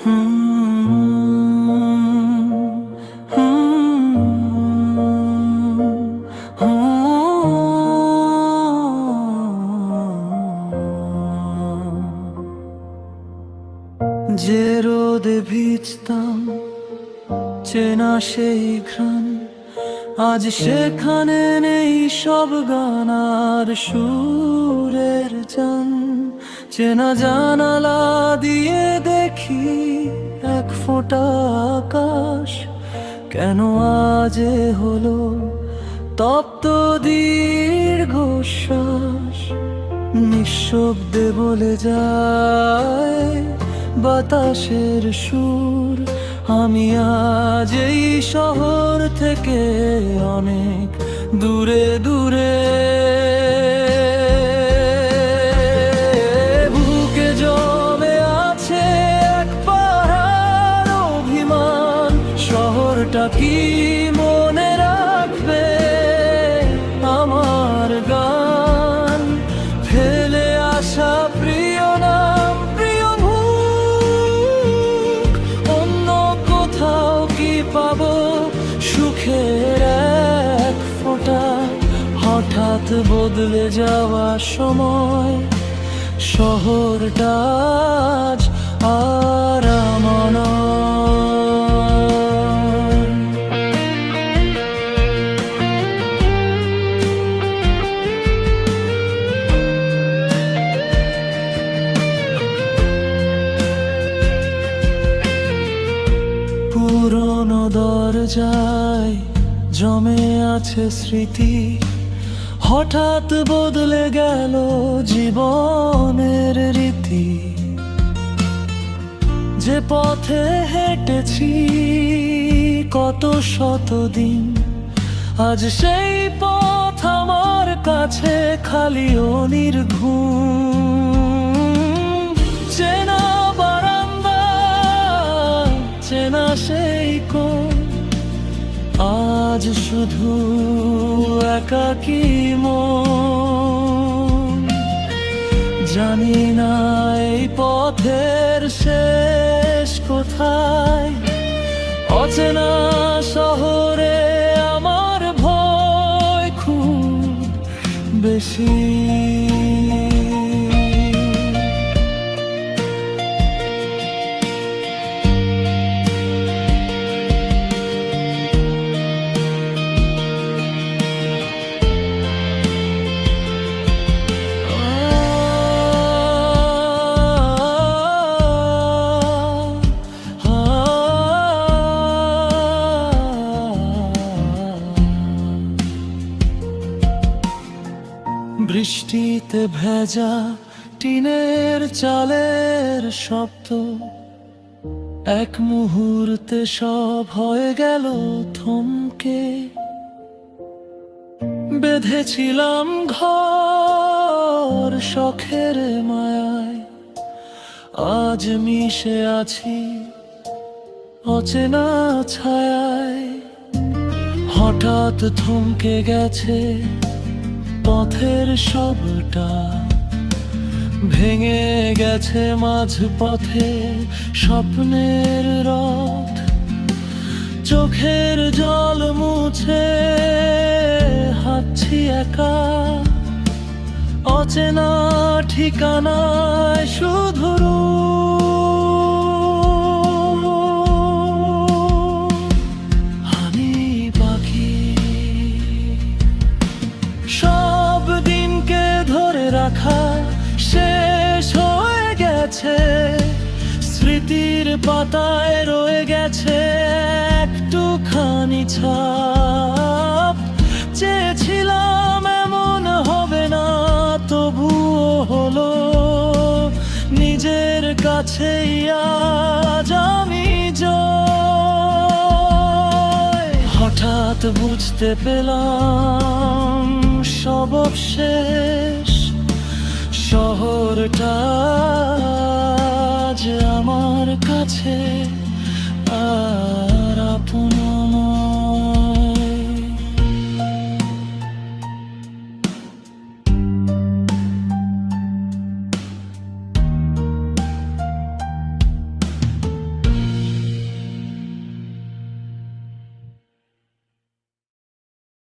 যে রোদে ভিজতাম চেনা সেই ঘ্রাণ, আজ সেখানে নেই সব গান আর সুরের জান। চেনা জানালা দিয়ে দেখি এক ফোঁটা আকাশ, কেন আজ হলো তপ্ত দীর্ঘশ্বাস। নিঃশব্দে বলে যায় বাতাসের সুর, আমি আজ এই শহর থেকে অনেক দূরে দূরে। বুকে জমে আছে এক পাহাড় অভিমান, শহরটা কি মনে রাখবে আমার গান? ফেলে আসা প্রিয় নাম, প্রিয় মুখ, অন্য কোথাও কি পাবো সুখের এক ফোঁটা? হঠাৎ বদলে যাওয়া সময়, শহরটা আজ আর আমার নয়। পুরনো দরজায় জমে আছে স্মৃতি, হঠাৎ বদলে গেল জীবনের রীতি। যে পথে হেঁটেছি কত শতদিন, আজ সেই পথ আমার কাছে খালি ও নির্ঘুম। চেনা বারান্দা, চেনা সেই কোণ, আজ শুধু একাকী মন। জানি না এই পথের শেষ কোথায়, অচেনা শহরে আমার ভয় খুব বেশি। বৃষ্টিতে ভেজা টিনের চালের শব্দ, এক মুহূর্তে সব হয়ে গেল থমকে। বেঁধেছিলাম ঘর শখের মায়ায়, আজ মিশে আছি অচেনা ছায়ায়। হঠাৎ থমকে গেছে পথের সবটা, ভেঙে গেছে মাঝ পথে স্বপ্নের রথ। চোখের জল মুছে হাঁটছি একা, অচেনা ঠিকানায় শুধু হানি পাখি। সব দিনকে ধরে রাখা শেষ হয়ে গেছে, স্মৃতির পাতায় রয়ে গেছে একটুখানি ছাপ। চেয়েছিলাম এমন হবে না, তবুও হলো। নিজের কাছেই আজ আমি জয়। হঠাৎ বুঝতে পেলাম সব শেষ, শহরটা আজ আমার কাছে